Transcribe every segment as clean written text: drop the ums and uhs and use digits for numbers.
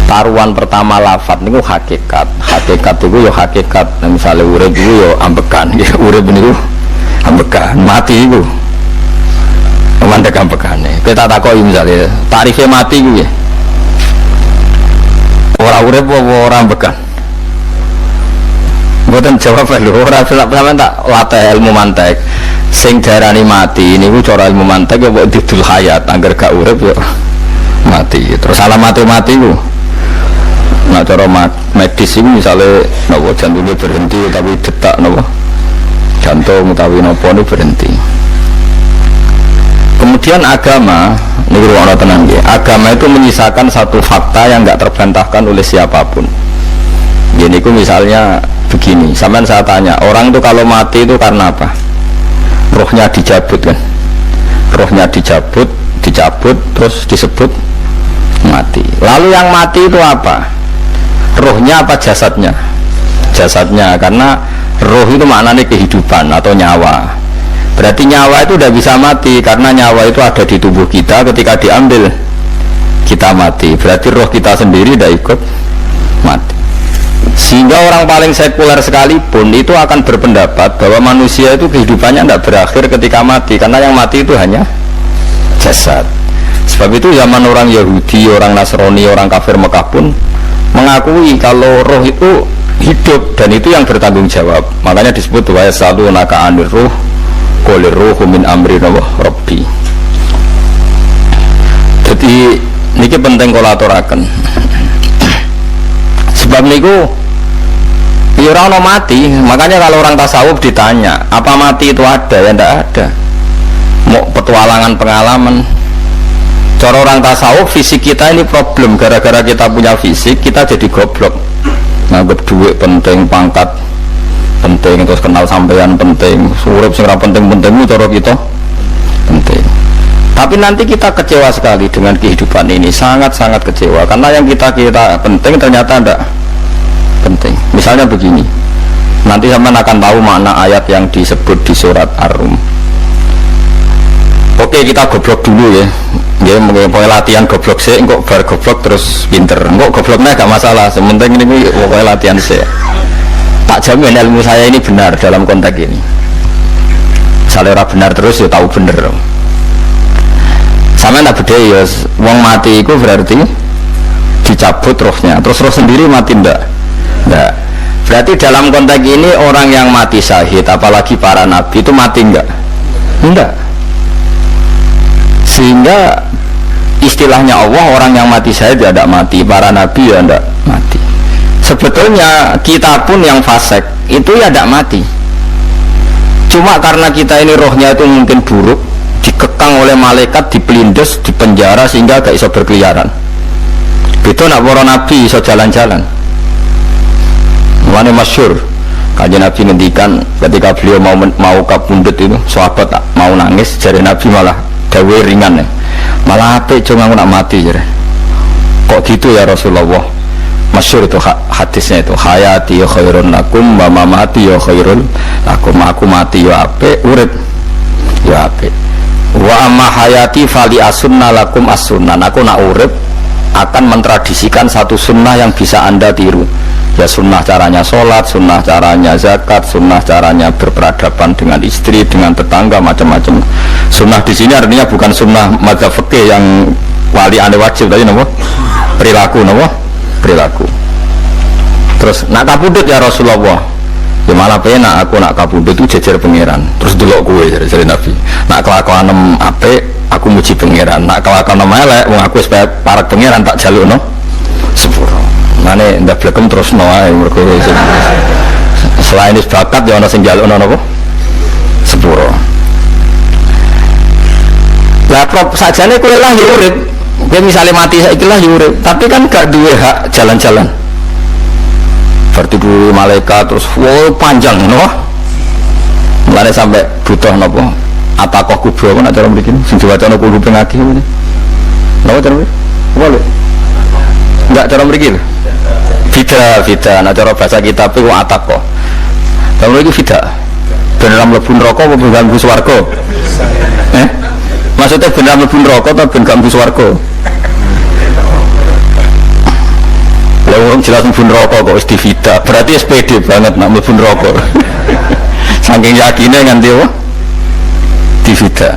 taruhan pertama lafadz niku hakikat. Hakikat itu ya hakikat. Nah, misalnya urip itu ya ambekan, ya urip niku ambekan, mati itu mandek ambekane. Kita takoki misalnya tarifnya mati ku ya. Ora urip apa ora ambekan? Mboten jawab lho, ora sampeyan tak latih ilmu mantek. Sing diarani mati niku cara ilmu mantek ya kok didul hayat, angger gak urip ya mati. Terus alamat mati ku nah cara medis itu misalnya napa jantungnya berhenti tapi detak napa jantung utawi napa niku berhenti. Kemudian agama ini ruang tenang ya. Agama itu menyisakan satu fakta yang nggak terbantahkan oleh siapapun. Jadi itu misalnya begini, sampean saya tanya, orang itu kalau mati itu karena apa? Rohnya dicabut kan? Rohnya dicabut, terus disebut mati. Lalu yang mati itu apa? Rohnya apa jasadnya? Jasadnya, karena roh itu maknanya kehidupan atau nyawa. Berarti nyawa itu udah bisa mati karena nyawa itu ada di tubuh kita, ketika diambil kita mati. Berarti roh kita sendiri udah ikut mati. Sehingga orang paling sekuler sekalipun itu akan berpendapat bahwa manusia itu kehidupannya tidak berakhir ketika mati, karena yang mati itu hanya jasad. Sebab itu zaman orang Yahudi, orang Nasrani, orang kafir Mekah pun mengakui kalau roh itu hidup dan itu yang bertanggung jawab. Makanya disebut wa yasalunaka anir ruh qul ruhu min amri rabbi. Jadi niki penting kula aturaken. Sebab niku ya ora ono mati, makanya kalau orang tasawuf ditanya, apa mati itu ada? Ya ndak ada. Mau petualangan pengalaman. Cara orang tasawuf fisik kita ini problem, gara-gara kita punya fisik kita jadi goblok. Nganggep duit penting, pangkat penting, terus kenal sampean penting, urip sing ora penting-penting cara kita penting. Tapi nanti kita kecewa sekali dengan kehidupan ini, sangat-sangat kecewa karena yang kita penting ternyata tidak penting. Misalnya begini, nanti sampean akan tahu makna ayat yang disebut di surat Ar-Rum. Oke, kita goblok dulu ya. Ya, mungkin latihan goblok sih, kok bar goblok terus pinter. Kok gobloknya gak masalah, sementing ini pokoknya latihan sih. Tak jamin ilmu saya ini benar dalam konteks ini. Misalnya benar terus ya tahu bener. Sama ndak beda ya, wong mati itu berarti dicabut rohnya, terus roh sendiri mati ndak? Ndak. Berarti dalam konteks ini orang yang mati syahid, apalagi para nabi itu mati enggak? Enggak. Sehingga istilahnya Allah, orang yang mati syahid ya tidak mati, para nabi ya tidak mati. Sebetulnya kita pun yang fasik itu ya tidak mati, cuma karena kita ini rohnya itu mungkin buruk, dikekang oleh malaikat, dipelindes, dipenjara sehingga gak iso berkeliaran. Itu nak para nabi iso jalan-jalan. Mana masyhur Kanjeng Nabi ngendikan ketika beliau mau kapundhut itu, sahabat mau nangis, jare Nabi malah dawe ringan ya, malah apik cuma aku nak mati jare. Kok gitu ya Rasulullah? Masyhur itu hadisnya itu, hayati ya khairun lakum wa mamati ya khairun lakum. Aku mati ya apik, urip ya apik. Wa amma hayati fali asunna lakum as-sunnah. Aku nak urip akan mentradisikan satu sunnah yang bisa Anda tiru. Ya sunnah caranya sholat, sunnah caranya zakat, sunnah caranya berperadaban dengan istri, dengan tetangga, macam-macam. Sunnah di sini artinya bukan sunnah mazhab fikih yang wali ane wajib tadi, nopo perilaku, nopo perilaku. Terus nak kabudut ya Rasulullah, ya malah penak aku nak kabudut itu jejer pangeran. Terus delok kowe dari Nabi. Nak kelakuan apik aku muji pangeran, nak kelakuan elek wong aku supaya para pangeran tak jalukno sepuro. Mane ndak blekem terus noae mergo selain is bakat ya ana sing njalukno napa sepuro. Lah prop sajane kowe lah ya urip. Kowe misale mati saiki lah ya urip, tapi kan gak duwe hak jalan-jalan. Berarti dulu malaikat terus panjang no. Mulane sampai butuh napa atakoh kubro ana cara mriki sing diwacana kudu pengaki ngene. Napa cara mriki? Boleh. Enggak cara mriki lho. Fida, nah cara bahasa kitab itu atakoh. Kalau itu fida, beneran mlebu neraka apa ben ganggu swarga? Maksudnya beneran mlebu neraka atau ben ganggu swarga? jelas mlebu neraka kok wis divida. Berarti SPD banget nak mlebu neraka. Saking yakinnya nganti apa? Divida.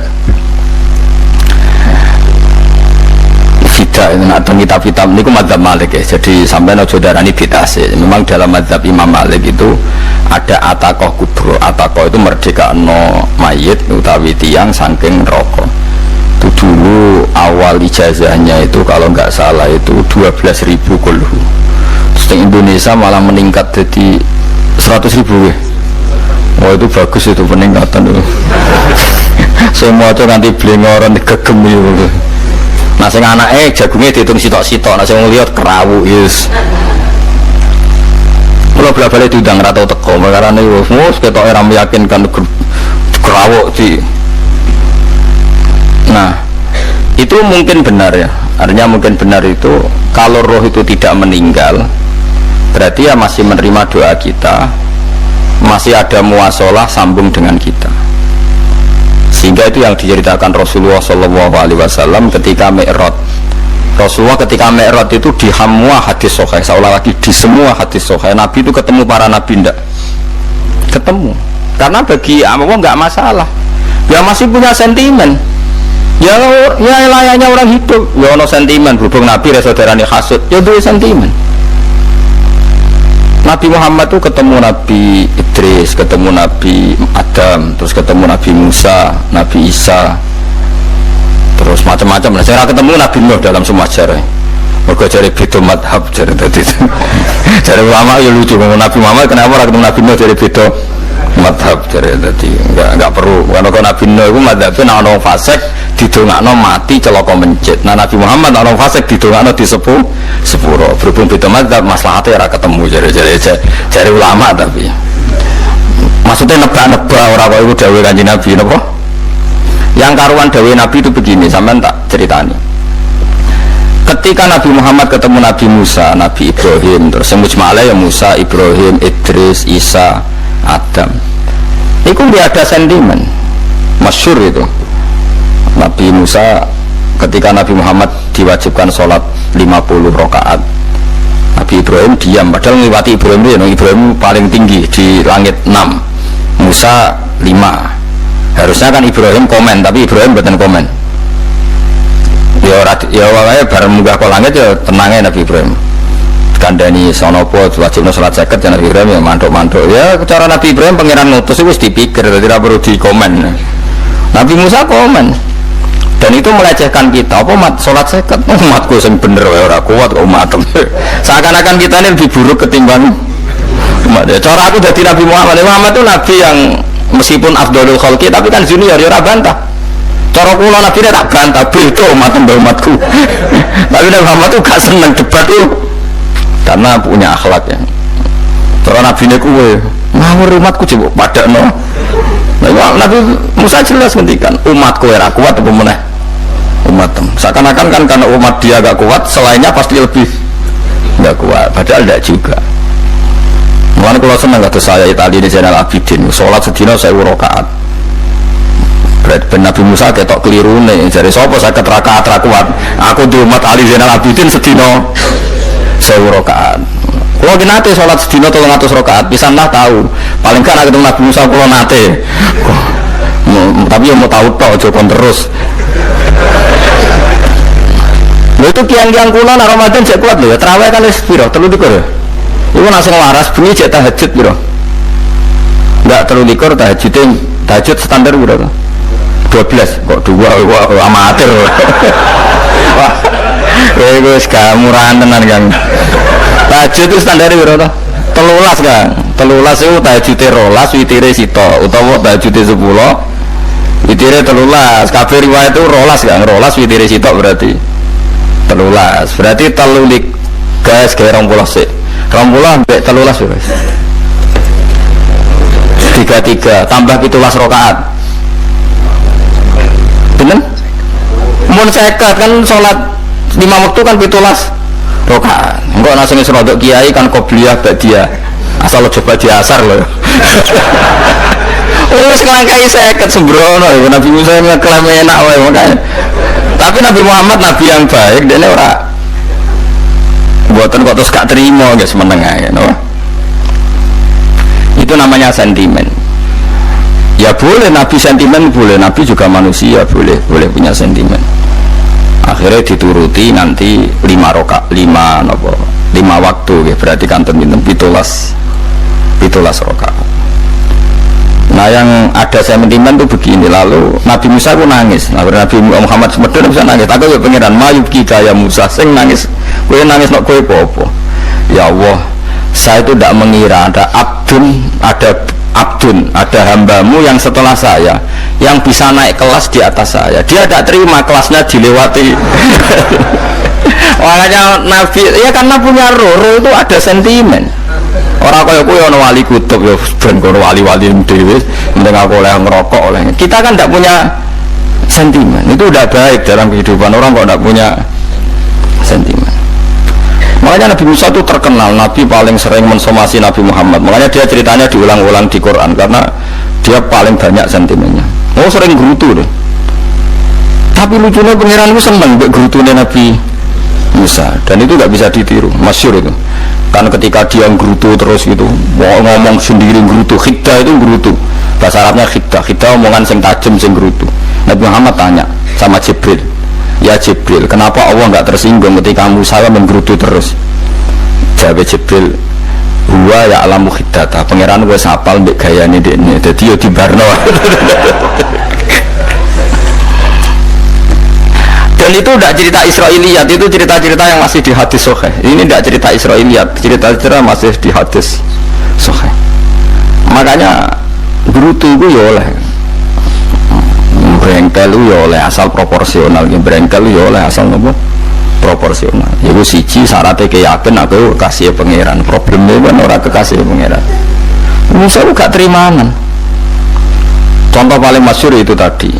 Vida itu nak kitab-kitab niku madzhab Malik ya. Jadi sampai aja darani bid'ah sih. Memang dalam madzhab Imam Malik itu ada atakoh kubro. Atakoh itu merdekano mayit utawi tiang saking neraka. Itu dulu awal ijazahnya itu kalau nggak salah itu 12.000 kulhu. Terus di Indonesia malah meningkat jadi 100.000 ya. Oh itu bagus itu peningkatan itu. Semua itu nanti blengoran gegem itu. Nah sing anake jagungnya dihitung sitok-sitok, nah sing lihat kerawu yes. Kalau bela-bela diundang ratau teko, karena itu mus kita orang meyakinkan kerawuk di. Nah itu mungkin benar ya, artinya mungkin benar itu kalau roh itu tidak meninggal, berarti ya masih menerima doa kita, masih ada muasalah sambung dengan kita. Sehingga itu yang diceritakan Rasulullah SAW ketika Mi'raj. Rasulullah ketika Mi'raj itu di semua hadis sahih, seolah lagi di semua hadis sahih Nabi itu ketemu para Nabi ndak? Ketemu. Karena bagi Allah nggak masalah. Ya masih punya sentimen. Ya layaknya orang hidup. Ya ono sentimen berhubung Nabi saudarane hasud. Ya duwe sentimen. Nabi Muhammad itu ketemu Nabi Idris, ketemu Nabi Adam, terus ketemu Nabi Musa, Nabi Isa, terus macam-macam. Nah, saya ketemu Nabi Nuh dalam semua sejarah. Mereka cari beda madhab, cari tadi. Cari ulama ya lucu. Nabi Muhammad kenapa orang ketemu Nabi Nuh cari beda madhab, cari tadi. Enggak perlu. Karena kalau Nabi Nuh itu madhabnya orang fasik didongakno mati celaka mencit. Nah Nabi Muhammad orang fasik didongakno di sepuro. Berhubung beda madhab maslahatnya ora ketemu cari ulama tapi. Maksudnya nebak-nebak orang kok itu dawuh Kanjeng Nabi napa? Yang karuan dawuh Nabi itu begini, sampean tak ceritani. Ketika Nabi Muhammad ketemu Nabi Musa, Nabi Ibrahim, terus yang mujma'alah ya Musa, Ibrahim, Idris, Isa, Adam. Itu dia ada sentimen masyhur itu. Nabi Musa ketika Nabi Muhammad diwajibkan sholat 50 rakaat, Nabi Ibrahim diam, padahal melewati Ibrahim itu Ibrahim paling tinggi di langit 6, Musa 5. Harusnya kan Ibrahim komen, tapi Ibrahim bukan komen. Ya wae bareng munggah ke langit ya tenangnya Nabi Ibrahim. Kandani sonopo wajibnya sholat seket ya Nabi Ibrahim ya mantuk-mantuk. Ya cara Nabi Ibrahim pangeran ngutus itu dipikir, tidak perlu dikomen. Nabi Musa komen. Dan itu melecehkan kita, apa sholat seket? Umatku yang bener, orang kuat kok umat. Seakan-akan kita ini lebih buruk ketimbang umat. Cara aku dari Nabi Muhammad itu Nabi yang meskipun afdalul khalqi, tapi kan junior, ya orang bantah. Cara kula Nabi ini tak bantah, beda umatku. Tapi Nabi Muhammad itu gak seneng debat itu, karena punya akhlak ya. Cara Nabi ini kuwe, ngawur umatku coba pada no. Nabi Musa jelas ngendikan umatku era kuat apa meneh umat seakan-akan kan karena umat dia gak kuat selainnya pasti lebih gak kuat, padahal tidak juga. Mulane kalau seneng kata saya Italia di Zainal Abidin sholat sedina 1000 rakaat. Berarti Nabi Musa ketok keliru nih jadi sopo saya rakaat ra kuat aku di umat Ali Zainal Abidin sedina 1000 rakaat. Kalau kita nate sholat sedina 300 rakaat, bisa lah tahu. Paling kan ketemu Nabi Musa kalau nate. Tapi yang mau tahu toh, jokon terus. Lo itu kian-kian kuno na Ramadan cek kuat loh. Terawih kali sepiro, terlalu dikur. Itu langsung waras bunyi cek tahajud biro. Enggak terlalu dikur tahajud standar biro. 12 kok 2 amatir. Wah, wes murahan tenan kan. Tahajud itu standar biro toh. 13 kan. 13 itu tahajudnya rolas, witire sito. Utawa tahajudnya 10, witire 13. Kabeh riwayat itu rolas kan. Rolas witire sito berarti 13. Berarti telulik guys kayak 20 sih. 20 sampai 13 guys. 33 tambah 17 rakaat. Bener? Mun seket kan sholat 5 waktu kan 17 rakaat. Enggak nasi ngesrodok kiai kan qobliyah ba'diyah. Asal lo coba di asar loh. Oh sekarang kayak seket sembrono. Nabi Musa ngeklaim enak makanya. Tapi Nabi Muhammad Nabi yang baik, dia Buatan kok terus gak terima guys menengah no? Itu namanya sentimen. Ya boleh Nabi sentimen, boleh Nabi juga manusia, boleh punya sentimen. Akhirnya dituruti nanti 5 waktu ya, berarti kan pinten 17 rakaat. Nah yang ada sentimen tuh begini, lalu Nabi Musa aku nangis, Nabi Muhammad semedon bisa nangis, aku ya pengiran mayub kita ya Musa sing nangis, kowe nangis nak kowe apa? Ya Allah, saya itu tidak mengira ada hambamu yang setelah saya yang bisa naik kelas di atas saya, dia tidak terima kelasnya dilewati. Makanya Nabi ya karena punya roh itu ada sentimen. Orang kaya kowe ana wali kutub ya ben kono wali-wali dhewe mending aku oleh ngerokok oleh. Kita kan tidak punya sentimen. Itu udah baik dalam kehidupan orang kok tidak punya sentimen. Makanya Nabi Musa itu terkenal Nabi paling sering mensomasi Nabi Muhammad. Makanya dia ceritanya diulang-ulang di Quran karena dia paling banyak sentimennya. Oh sering gerutu deh. Tapi lucunya pangeran itu seneng gerutunya Nabi Musa dan itu nggak bisa ditiru, masyhur itu. Kan ketika dia gerutu terus gitu, mau ngomong sendiri gerutu, khiddah itu gerutu. Bahasa Arabnya khiddah omongan sing tajem sing gerutu. Nabi Muhammad tanya sama Jibril, ya Jibril, kenapa Allah nggak tersinggung ketika Musa menggerutu terus? Jawab Jibril, huwa ya alamu khiddata, pangeran gue sapal mbek gayane dekne, dadi yo dibarno. Dan itu tidak cerita Israiliyat, itu cerita-cerita yang masih di hadis sahih. Ini tidak cerita Israiliyat, cerita-cerita masih di hadis sahih. Makanya gerutu itu ya oleh brengkel ya oleh asal proporsional, brengkel ya oleh asal nopo proporsional. Iku siji syaratnya keyakin aku kasih pangeran. Problemnya kan orang kekasih pangeran. Musa gak terimanan. Contoh paling masyhur itu tadi.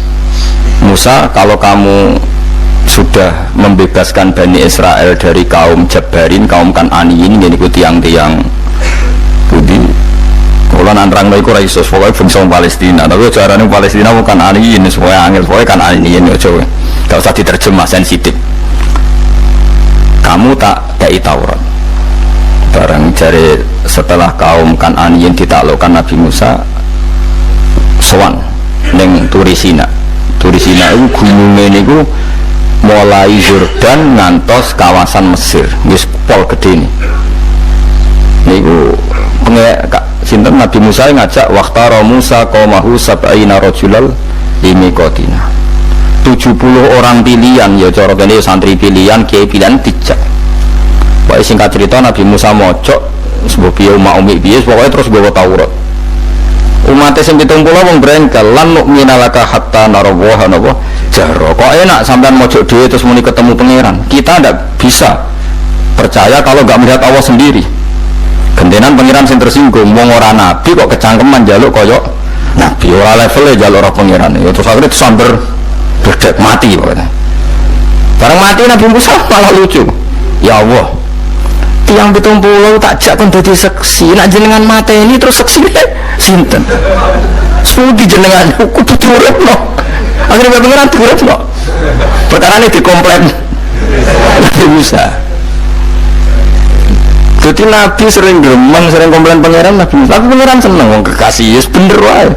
Musa, kalau kamu sudah membebaskan Bani Israel dari kaum Jabarin, kaum Kan'aniyin, ini ku tiang-tiang budi kalau nantrang itu raisos, pokoknya bangsa Palestina, tapi caranya Palestina bukan Kan'aniyin, semuanya angel, pokoknya Kan'aniyin gak usah diterjemah, sensitif. Kamu tak dai Taurat barang jari setelah kaum Kan'aniyin ditaklukkan Nabi Musa sowan ning Turisina itu gunungnya ini mulai Jordan ngantos kawasan Mesir, wis pol gede nih. Niku sinten Nabi Musa ngajak waqtara Musa qaumahu sab'ina rajulal limiqatina. 70 orang pilihan ya cara kene santri pilihan, kiai pilihan dijak. Pokoke singkat cerita Nabi Musa mojok sebab piye umat umi piye pokoke terus bawa Taurat. Umatnya sing 70 wong brengkel lan nu'minalaka hatta narawaha napa jaro. Kok enak sampean mojok dhewe terus muni ketemu pangeran. Kita ndak bisa percaya kalau enggak melihat Allah sendiri. Gentenan pangeran sing tersinggung wong ora nabi kok kecangkeman njaluk kaya nabi, ora levelnya njaluk ora pangeran. Ya terus akhirnya sambar berdek mati pokoknya. Barang mati Nabi Musa malah lucu. Ya Allah, tiang 70 tak jak kon dadi seksi, nak jenengan mateni terus seksine sinten? Sudi jenengan kudu diuripno. Akhirnya pangeran diuripno. Perkarane dikomplain Nabi Musa. Jadi Nabi sering gremeng, sering komplain pangeran Nabi Musa. Tapi pangeran seneng wong kekasih, wis bener wae.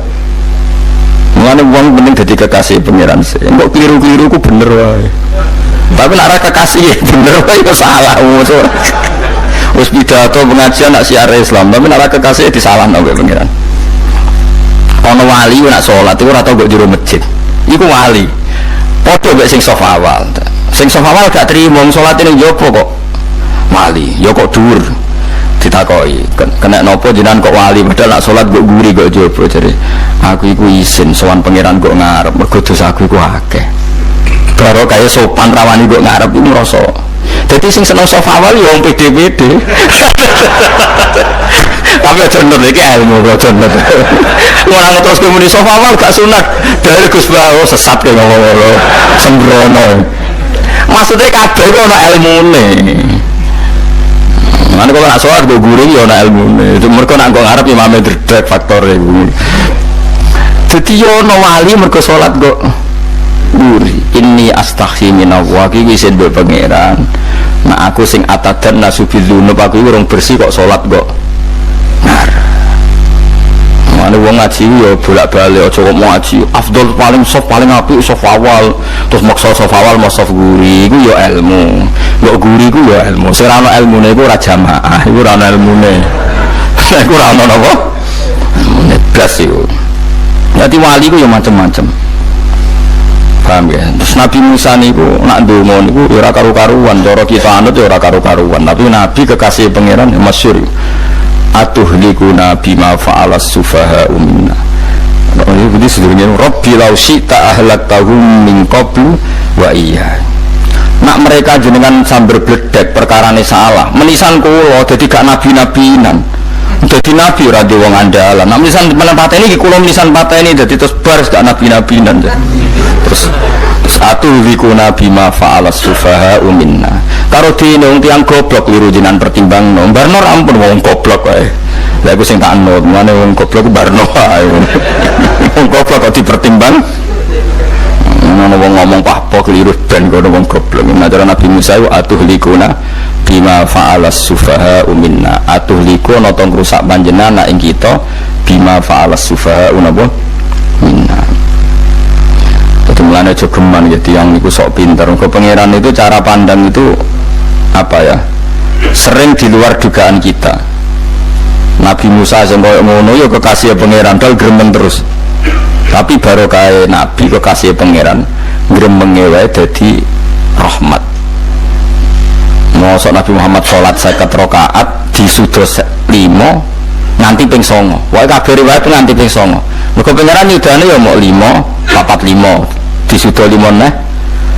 Mulane wong penting dadi kekasih pangeran sih. Kok keliru-keliru ku bener wae. Tapi nek ora kekasih bener wae ya salah. Wis pidato pengajian nak siar Islam, tapi nek ora kekasih disalahno kok pangeran. Ana wali nak salat iku ora tau kok jero masjid. Iku wali. Padha mek sing saf awal. Sing saf awal gak trimo salat ning jopo kok. Wali, ya kok dhuwur. Ditakoki, kena nopo jenengan kok wali padahal nak salat kok guri kok jopo jare. Aku iku isin sowan pangeran kok ngarep mergo dosa aku iku akeh. Baru kaya sopan rawani kok ngarep iku ngrasa. Dadi sing seneng saf awal ya wong pede-pede. Tapi aja bener iki ilmu aja bener. Ora terus kemuni saf awal gak sunat. Dari Gus Bawo sesat kaya ngono. Sembrono. Maksudnya kabeh kok ana ilmune. Mana kalau nak sholat gue guring ya nak ilmu nih. Mereka nak gue ngarep imamnya derdek faktor itu. Jadi yo no wali mereka sholat gue guri. Ini astaghfi minallah. Kiki sen berpangeran. Nak aku sing atadan nasubilunub, aku urung bersih kok sholat kok mana wong ngaji ya bolak-balik aja kok mau ngaji afdol paling soft paling apik soft awal terus maksa soft awal mau soft guri iku ya ilmu kok guri iku ya ilmu sing ora ana ilmune iku ora jamaah iku ora ana ilmune iku ora ana napa blas iku dadi wali iku ya macam-macam paham ya terus Nabi Musa niku nak ndonga niku ya ora karu-karuan cara kita anut ya ora karu-karuan tapi Nabi kekasih pangeran ya masyhur atuhlikuna bima fa'alas sufaha minna. Jadi sedurunge Rabbi law syi'ta ahlaktahum min qablu wa iya. Nak mereka jenengan sambar bledek perkarane salah. Menisan kula dadi gak nabi-nabinan. Dadi nabi ora di wong andalan. Nak menisan pateni iki kula menisan pateni dadi terus bar gak nabi-nabinan. Terus atuhlikuna bima fa'alas sufaha minna. Karo dene wong tiyang goblok liru jenengan pertimbangno. Barno ampun wong goblok wae. Lha iku sing tak anut, mane wong goblok barno wae. Wong goblok kok dipertimbang. Ana wong ngomong pahpo keliru ben kono wong goblok. Najar Nabi Musa atuhlikuna bima fa'alas sufaha minna. Atuhlikuna to ngrusak panjenengan ing kita bima fa'alas sufaha minna. Jadi mulanya jogeman gitu yang niku sok pinter. Ke pangeran itu cara pandang itu apa ya? Sering di luar dugaan kita. Nabi Musa sing koyo ngono ya kekasih pangeran dal gremeng terus. Tapi baru kae Nabi kekasih pangeran gremenge wae dadi rahmat. Mosok Nabi Muhammad salat 50 rakaat disudos 5 nganti ping 9. Wae kabeh riwayat nganti ping 9. Mergo pangeran nyudane ya mok 5, 45 disudo 5 neh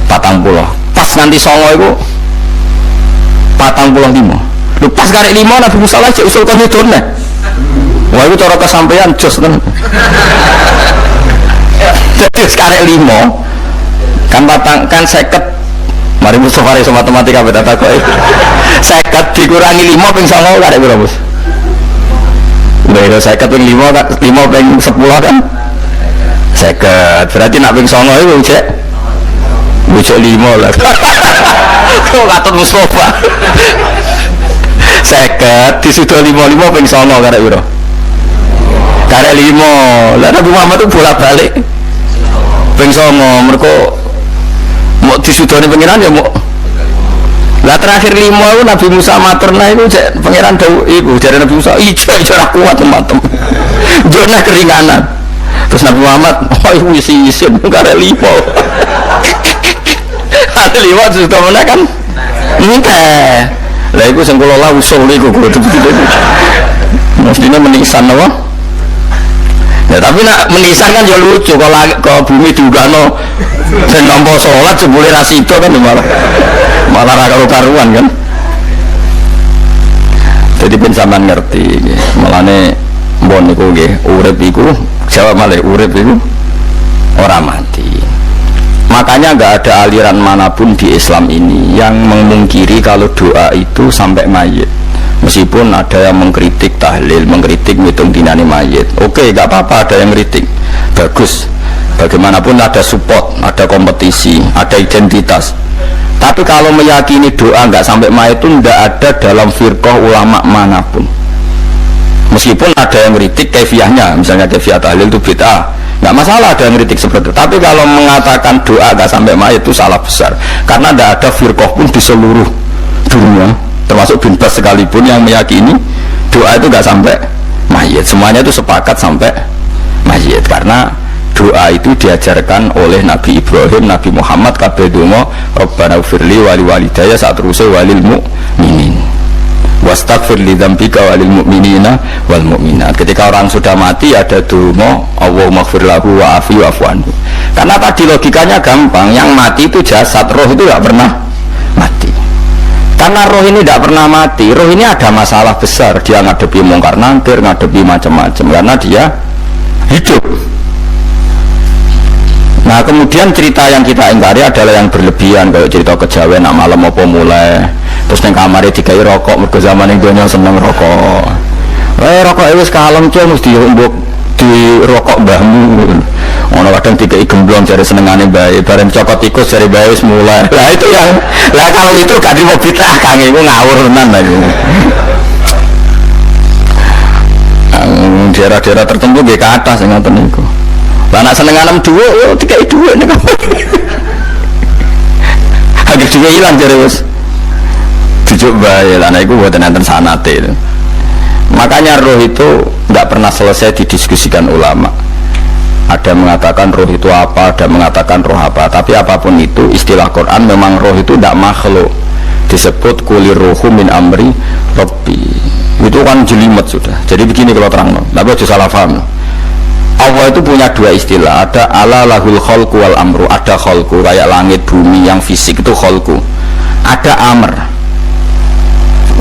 40. Pas nganti 9 iku 45. Lu pas karek 5 Nabi Musa lagi usul kon nyudon neh. Wah iku cara kesampaian jos tenan. Jadi karek 5 kan kan 50. Mari Mustafa iso matematika beta takoki. 50 dikurangi 5 ping 9 karek piro, Bos? Lha itu 50 ping 5 ping 10 kan? 50. Berarti nak ping 9 iku cek bocok 5 lah. Kok katut Mustafa. 50 disudo 55 ping 9 karek piro? Karek 5. Lah Nabi Muhammad itu bolak-balik ping 9 mergo mau disudoni pangeran ya mau. Lah terakhir 5 itu Nabi Musa maturna itu cek pangeran dawuh iku jare Nabi Musa ijo ora kuat teman-teman. Jona keringanan. Terus Nabi Muhammad oh isin karek 5. Ate 5 sudah mana kan? Enggak. Lah iku sing kula lah usul iku kudu mestine menisan apa? Ya tapi nak menisan kan ya lucu kalau ke bumi diugano dan nampa sholat jebule ra sida kan malah ra karuan kan. Jadi ben sampean ngerti nggih. Mulane mbon niku nggih urip iku jawab malih urip iku ora mati. Makanya nggak ada aliran manapun di Islam ini yang memungkiri kalau doa itu sampai mayit. Meskipun ada yang mengkritik tahlil, mengkritik ngitung dinane mayit. Oke, nggak apa-apa ada yang kritik. Bagus. Bagaimanapun ada support, ada kompetisi, ada identitas. Tapi kalau meyakini doa nggak sampai mayit itu nggak ada dalam firqah ulama manapun. Meskipun ada yang kritik kefiahnya, misalnya kefiah tahlil itu bid'ah. Nggak masalah ada yang kritik seperti itu. Tapi kalau mengatakan doa nggak sampai mayit itu salah besar. Karena tidak ada firqah pun di seluruh dunia, termasuk bin Bas sekalipun yang meyakini doa itu nggak sampai mayit. Semuanya itu sepakat sampai mayit. Karena doa itu diajarkan oleh Nabi Ibrahim, Nabi Muhammad kabeh donga Rabbana firli wali walidayya saat terusé walil mu'minin. Wastaghfir li dzambika walil mu'minina wal mu'minat. Ketika orang sudah mati ada donga Allahumma ighfir lahu wa afi wa'fu anhu. Karena tadi logikanya gampang, yang mati itu jasad, roh itu tidak pernah mati. Karena roh ini tidak pernah mati, roh ini ada masalah besar, dia ngadepi mungkar nangkir, ngadepi macam-macam karena dia hidup. Nah kemudian cerita yang kita ingkari adalah yang berlebihan, kayak cerita kejawen nak malam apa mulai terus neng kamarnya dikai rokok, mergo zaman yang dunia seneng rokok. Rokok itu kalem cuma mesti di rokok mbahmu. Ono kadang dikei gemblong jare senengane bae, bareng cokot tikus jare bae wis mulai. Lah itu yang lah kalau itu gak trimo bid'ah Kang iku ngawur tenan lho. Daerah-daerah tertentu nggih kathah sing ngoten niku. Lah nek senengane dhuwit yo dikei dhuwit nek. Agak juga hilang jare wis. Dijuk bae lah iku mboten enten sanate itu. Makanya roh itu nggak pernah selesai didiskusikan ulama. Ada mengatakan roh itu apa, ada mengatakan roh apa. Tapi apapun itu istilah Quran memang roh itu tidak makhluk. Disebut kulir rohu min amri rabbi. Itu kan jelimet sudah. Jadi begini kalau terang, tapi aja salah paham. Allah itu punya dua istilah. Ada ala lahul khalqu wal amru. Ada khalqu kayak langit bumi yang fisik itu khalqu. Ada amr.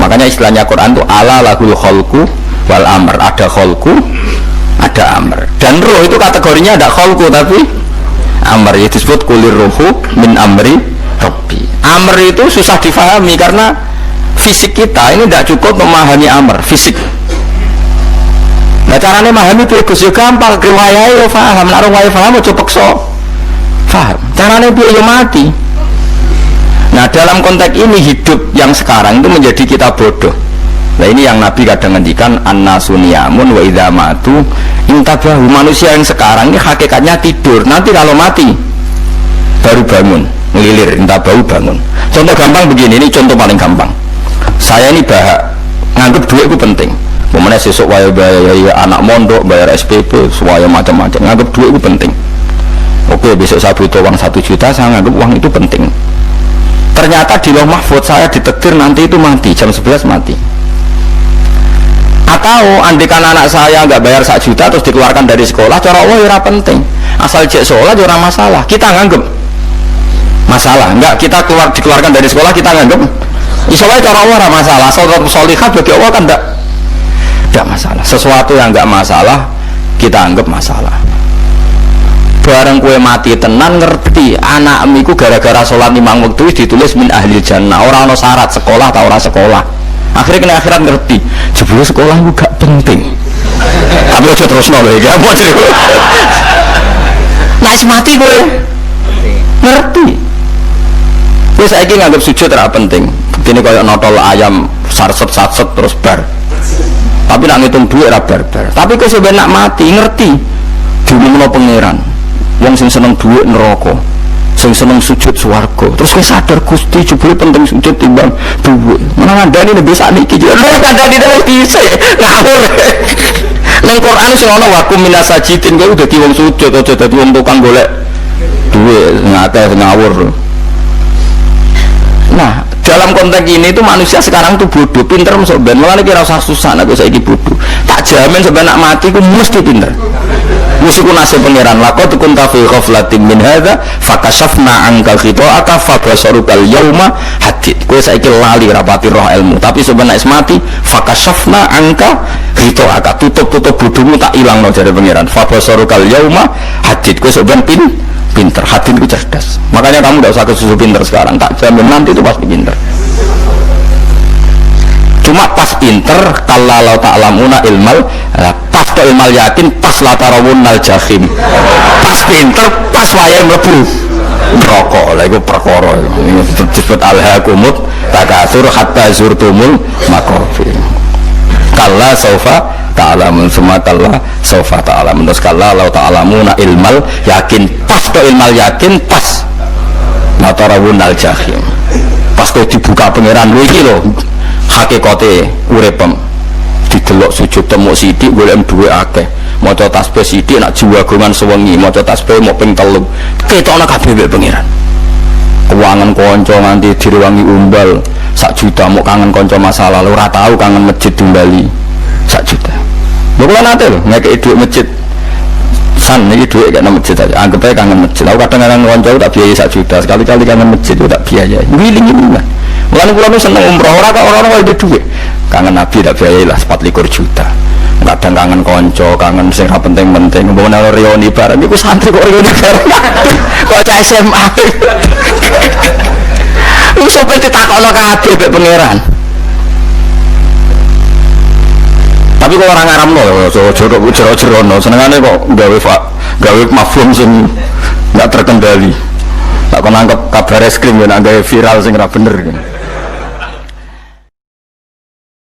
Makanya istilahnya Quran itu ala lahul khalqu wal amr. Ada khalqu, ada amr. Dan roh itu kategorinya ada khalqu tapi amr itu disebut kulir rohu min amri rabbi. Amr itu susah difahami karena fisik kita ini tidak cukup memahami amr fisik. Nah caranya memahami bagus ya gampang, riwayat ya paham, nak riwayat paham aja paksa paham. Caranya dia ya mati. Nah dalam konteks ini hidup yang sekarang itu menjadi kita bodoh. Nah ini yang Nabi kadang ngendikan annasu niyamun wa idza matu intabahu. Manusia yang sekarang ini hakikatnya tidur, nanti kalau mati baru bangun, ngelilir, intabahu bangun. Contoh gampang begini, ini contoh paling gampang. Saya ini nganggep duit itu penting. Kemudian sesuk bayar anak mondok, bayar SPP, semuanya macam-macam. Nganggep duit itu penting. Oke, besok saya butuh uang 1 juta, saya nganggep uang itu penting. Ternyata di Lauh Mahfudz saya ditakdir nanti itu mati, jam 11 mati. Atau andikan anak saya nggak bayar 1 juta terus dikeluarkan dari sekolah, cara Allah ya penting. Asal cek sekolah ya masalah. Kita nganggep masalah, enggak kita dikeluarkan dari sekolah kita nganggep. Istilahnya cara Allah masalah. Asal solihat bagi Allah kan tidak masalah. Sesuatu yang nggak masalah kita anggap masalah. Bareng kue mati tenan ngerti anak amiku gara-gara sholat 5 waktu ditulis min ahli jannah. Orang no syarat sekolah atau orang sekolah. Akhirnya kena akhirat ngerti. Jebule sekolah itu gak penting. Tapi aja terus nol ya. Apa sih? Nah mati kue ngerti. Kue saya ini nganggap sujud tidak penting. Ini kayak notol ayam sarset terus bar. Tapi nak ngitung duit bar. Tapi kau sebenarnya mati ngerti diumumno pangeran. Wong sing seneng duit neraka, sing seneng sujud swarga. Terus kau sadar Gusti jebule penting sujud timbang duit. Mana ngandani lebih sakniki iki. Lho kandhani wis dhisik. Ngawur. Nang Quran sing ana wakum minasajidin kowe dadi wong sujud aja dadi wong tukang golek duit ngakeh ngawur. Nah, dalam konteks ini itu manusia sekarang tuh bodoh, pinter masuk ben. Malah kira usah susah nek saiki bodoh. Tak jamin sampai nak mati ku mesti pinter. Mesti ku nasib pangeran. Laqad kunta fi ghaflatin min hadza fakashafna anka khita'aka fabasarukal yauma hadid. Kowe saiki lali rapati roh ilmu, tapi sebenarnya mati fakashafna anka khita'aka. Tutup bodohmu tak ilangno jare pangeran. Fabasarukal yauma hadid. Kowe sebenarnya pinter, hati itu cerdas. Makanya kamu tidak usah kesusu pinter sekarang, tak jamin nanti itu pasti pinter. Cuma pas pinter, kalau ta'lamuna ilmal, pas ke ilmal yakin, pas latarawunnal jahim. Pas pinter, pas wayai mlebu rokok. Lah itu perkara. Ini disebut alhaakumut takatsur hatta zurtumul maqabir. Kalla saufa ta'lamun summa kalla saufa ta'lamun. Terus kalla law ta'lamuna ilmal yakin, pas to ilmal yakin, pas matarawunal jahim. Pas to dibuka pangeran lho iki lho hakikate uripem. Didelok sujud temu sithik golek duwe akeh. Maca tasbih sithik nak jiwagongan sewengi, maca tasbih mok ping 3. Ketokno kabeh mbek pangeran. Keuangan konco nganti direwangi umbal 1 juta, mau kangen konco masa lalu ora tahu kangen masjid di Bali 1 juta. Lho kula nate lho ngekeki dhuwit masjid. San iki dhuwit kena masjid aja. Anggap aja kangen masjid. Aku kadang-kadang konco tak biaya 1 juta, sekali-kali kangen masjid itu tak biaya. Wiling-wiling lah. Mulane kula nu seneng umroh ora kok ora ada dhuwit. Kangen Nabi tak biaya lah 24 juta. Kadang kangen konco, kangen sing ra penting-penting. Mbok nang reuni bareng iku santri kok reuni bareng. Kok cah SMA. Wis sampe ditakokno kabeh mek pangeran. Tapi kok orang ngaramno jero-jerono senengane kok gawe gawe mafhum sing nggak terkendali. Tak kon anggap kabar es krim ya nggak viral sing ra bener kan.